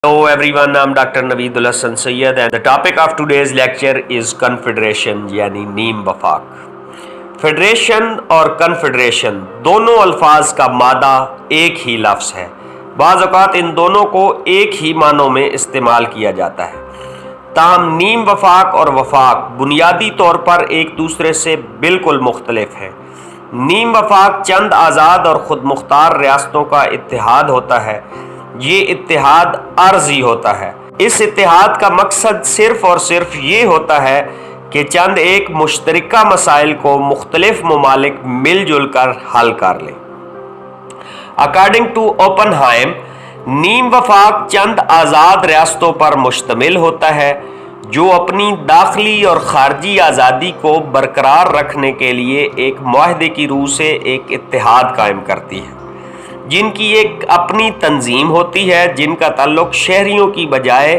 Hello everyone, I'm Dr. Naveedul Hassan Sayyed and the topic of today's lecture is confederation यानी नीम वफाक। Federation और confederation दोनों अल्फाज का मादा एक ही लफ्ज़ है। बाज़ औक़ात इन दोनों को एक ही मानों में इस्तेमाल किया जाता है। ताहम नीम वफाक और वफाक बुनियादी तौर पर एक दूसरे से बिल्कुल मुख्तलिफ हैं। नीम वफाक चंद आज़ाद और ख़ुद मुख्तार रियासतों का इत्तेहाद होता है। ये इत्तेहाद अर्जी होता है। इस इत्तेहाद का मकसद सिर्फ़ और सिर्फ ये होता है कि चंद एक मुश्तरका मसाइल को मुख्तलिफ ममालिक मिलजुल कर हल कर लें। अकॉर्डिंग टू ओपनहाइम, नीम वफाक चंद आज़ाद रियासतों पर मुश्तमिल होता है जो अपनी दाखिली और ख़ारजी आज़ादी को बरकरार रखने के लिए एक मुआहदे की रूह से एक इत्तेहाद कायम करती है, जिनकी एक अपनी तंजीम होती है, जिनका ताल्लुक शहरियों की बजाय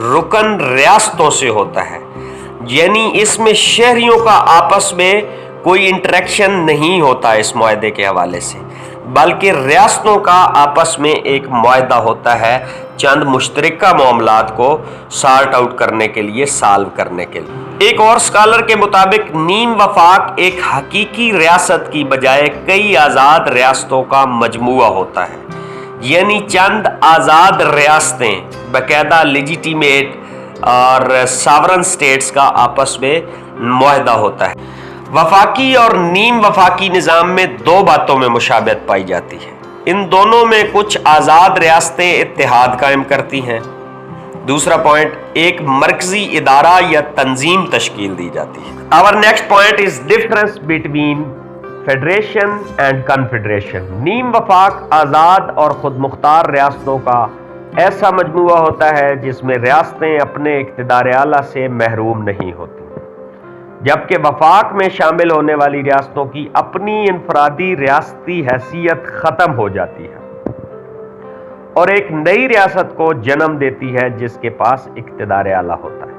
रुकन रियासतों से होता है। यानी इसमें शहरियों का आपस में कोई इंटरेक्शन नहीं होता इस मुआहदे के हवाले से, बल्कि रियासतों का आपस में एक मुआहदा होता है चंद मुश्तरका मामलात को सॉर्ट आउट करने के लिए, सॉल्व करने के लिए। एक और स्कॉलर के मुताबिक नीम वफाक एक हकीकी रियासत की बजाय कई आज़ाद रियासतों का मजमुआ होता है। यानी चंद आज़ाद रियासतें बाकायदा लेजिटिमेट और सॉवरन स्टेट्स का आपस में मुआहदा होता है। वफाकी और नीम वफाकी निज़ाम में दो बातों में मुशाबहत पाई जाती है। इन दोनों में कुछ आज़ाद रियासतें इत्तेहाद कायम करती हैं। दूसरा पॉइंट, एक मरकजी इदारा या तंजीम तश्कील दी जाती है। Our next point is difference between federation and confederation. नीम वफाक आज़ाद और खुद मुख्तार रियासतों का ऐसा मजमुआ होता है जिसमें रियासतें अपने इक़्तिदार आला से महरूम नहीं होती, जबकि वफाक में शामिल होने वाली रियासतों की अपनी इनफरादी रियासती हैसियत ख़त्म हो जाती है और एक नई रियासत को जन्म देती है जिसके पास इक़्तिदार आला होता है।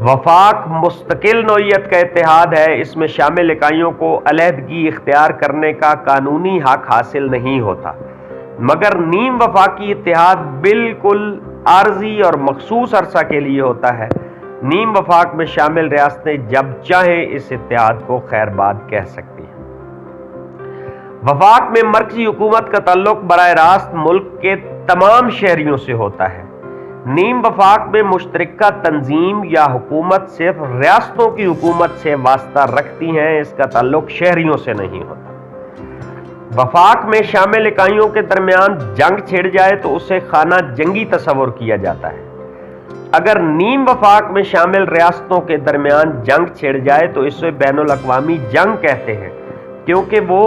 वफाक मुस्तकिल नौइयत का इत्तेहाद है। इसमें शामिल इकाइयों को अलहदगी इख्तियार करने का कानूनी हक हासिल नहीं होता, मगर नीम वफाकी इत्तेहाद बिल्कुल आर्जी और मखसूस अरसा के लिए होता है। नीम वफाक में शामिल रियासतें जब चाहें इस इत्तेहाद को खैरबाद कह सकती हैं। वफाक में मरकजी हुकूमत का ताल्लुक बराह रास्त मुल्क के तमाम शहरियों से होता है। नीम वफाक में मुश्तरका तंजीम या हुकूमत सिर्फ रियासतों की हुकूमत से वास्ता रखती हैं, इसका ताल्लुक शहरियों से नहीं होता। वफाक में शामिल इकाइयों के दरमियान जंग छिड़ जाए तो उसे खाना जंगी तस्वुर किया जाता है। अगर नीम वफाक में शामिल रियासतों के दरमियान जंग छिड़ जाए तो इसे बैनुल अक़वामी जंग कहते हैं, क्योंकि वो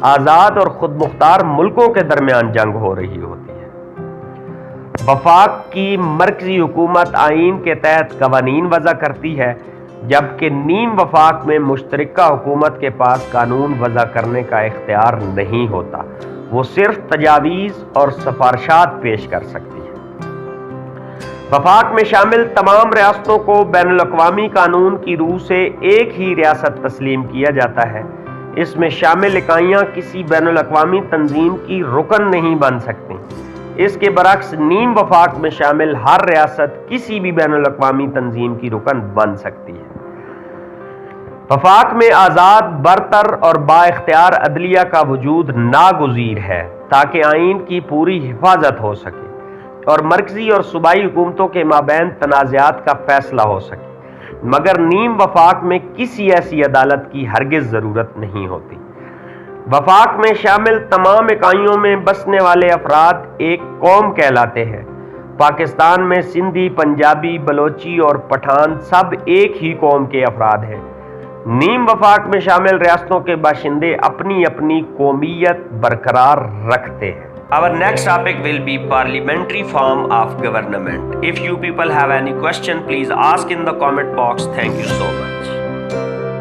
आज़ाद और खुद मुख्तार मुल्कों के दरमियान जंग हो रही होती है। वफाक की मरकजी हुकूमत आइन के तहत कवानीन वज़ा करती है, जबकि नीम वफाक में मुश्तरका हुकूमत के पास कानून वज़ा करने का इख्तियार नहीं होता। वो सिर्फ तजावीज़ और सिफारिशात पेश कर सकती है। वफाक में शामिल तमाम रियासतों को बैनुल अक़वामी कानून की रूह से एक ही रियासत तस्लीम किया जाता है। इसमें शामिल इकाइयाँ किसी बैनुल अक़वामी तंजीम की रुकन नहीं बन सकती। इसके बरक्स नीम वफाक में शामिल हर रियासत किसी भी बैनुल अक़वामी तंजीम की रुकन बन सकती है। वफाक में आज़ाद, बरतर और बाइख्तियार अदलिया का वजूद नागुज़ीर है ताकि आइन की पूरी हिफाजत हो सके और मरकजी और सूबाई हुकूमतों के माबैन तनाज़ात का फैसला हो सके, मगर नीम वफाक में किसी ऐसी अदालत की हरगिज़ ज़रूरत नहीं होती। वफाक में शामिल तमाम इकाइयों में बसने वाले अफराद एक कौम कहलाते हैं। पाकिस्तान में सिंधी, पंजाबी, बलोची और पठान सब एक ही कौम के अफराद हैं। नीम वफाक में शामिल रियासतों के बाशिंदे अपनी अपनी कौमियत बरकरार रखते हैं। Our next topic will be parliamentary form of government. If you people have any question, please ask in the comment box. Thank you so much.